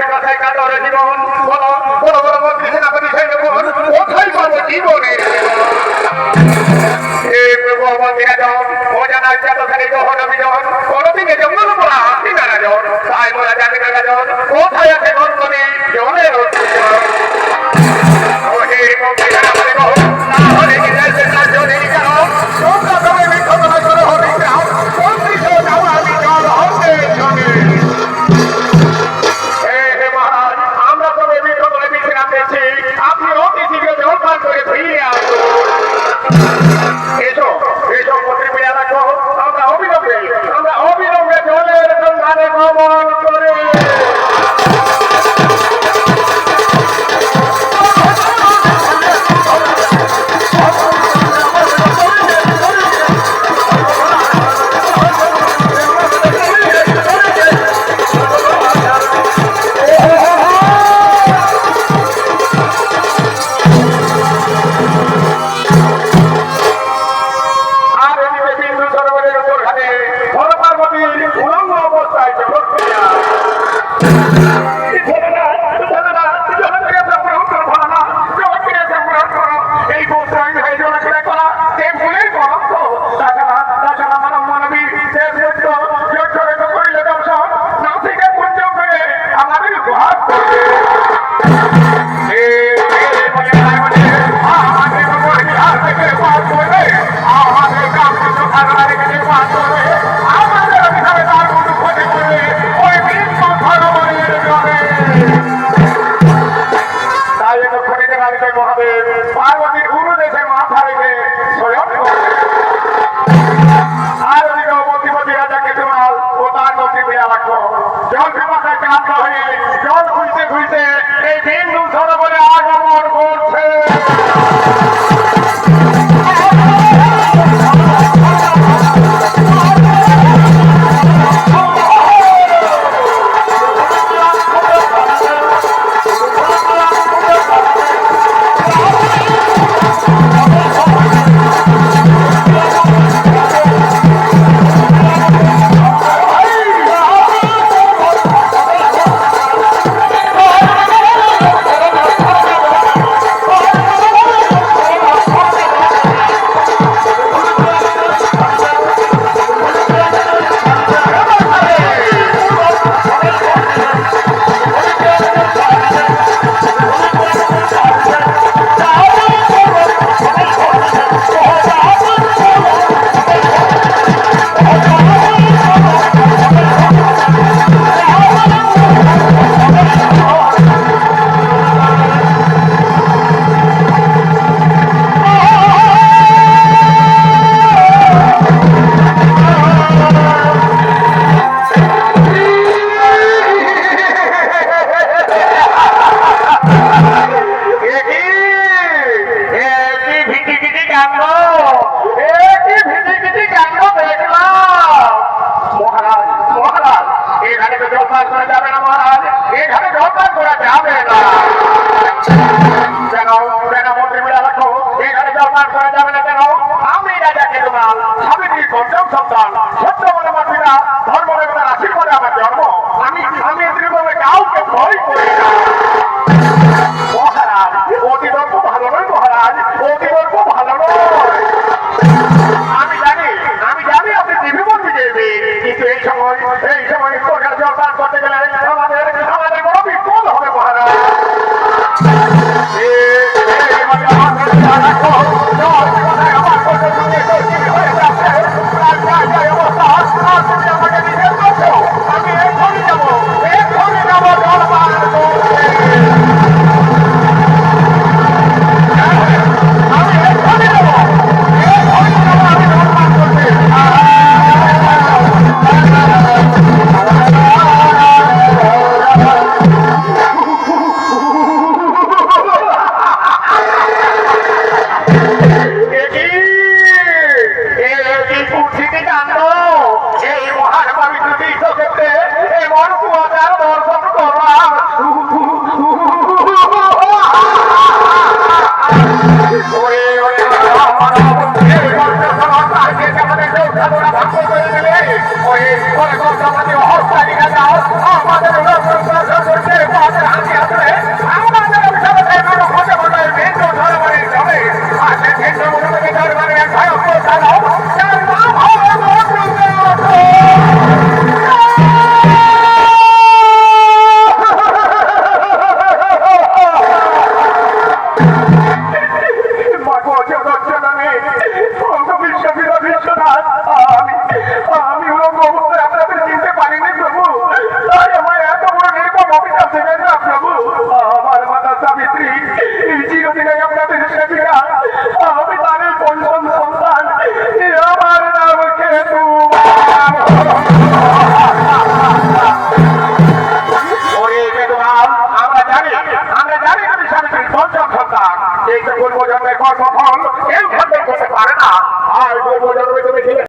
কথায় কাটার জীবন বলো বড় বড় মন্ত্রী সেনাপতি সৈন্যগণ কোথায় পাবো জীবনে মন্দিরা জন অজানা চাতখানি দহন অভিযান কোনদিকে জঙ্গল পড়া হাসি নানা জন তাই মোরা জানি না জন কোথায় আছে গন্ধনে জলের ওহে মন্ত্রী সেনাপতি কহ না হলে কি যাইছে না জলে কেন তোমরা সবাই মিথ্যা করে হবে মন্ত্রী তো যাও আমি জল হবে জলে আমরা সবাই মিথ্যা করে বিশ্রাম দিচ্ছি আপনি অতি শীঘ্র জলপান করে ফিরে আসুন এসো এসো মন্ত্রী মিয়া রাখো আমরা অবিলম্বে জলের সন্ধানে গমন করে পার্বতী গুরু দেশে মাথা রেখে স্বয়ং আর মন্ত্রীপতি রাজাকে তোমার ও তার মন্ত্রী পেয়ে রাখো জল ফেমাতে কাঠ হয়ে জল খুঁজতে খুঁজতে এই বিন্দু সরোবরে আগমন করছে আমাদের প্রভু আমার মাতা সাবিত্রী চিরদিনে আপনাদের সেবিকা আমি তাদের পঞ্চম সন্তান আমার নাম কেতু আমরা জানি আমি স্বামীর পঞ্চম সন্তান এই যে পূর্বজন্মের কর্মফল কেউ খণ্ডন করতে পারে না আর পূর্বজন্মে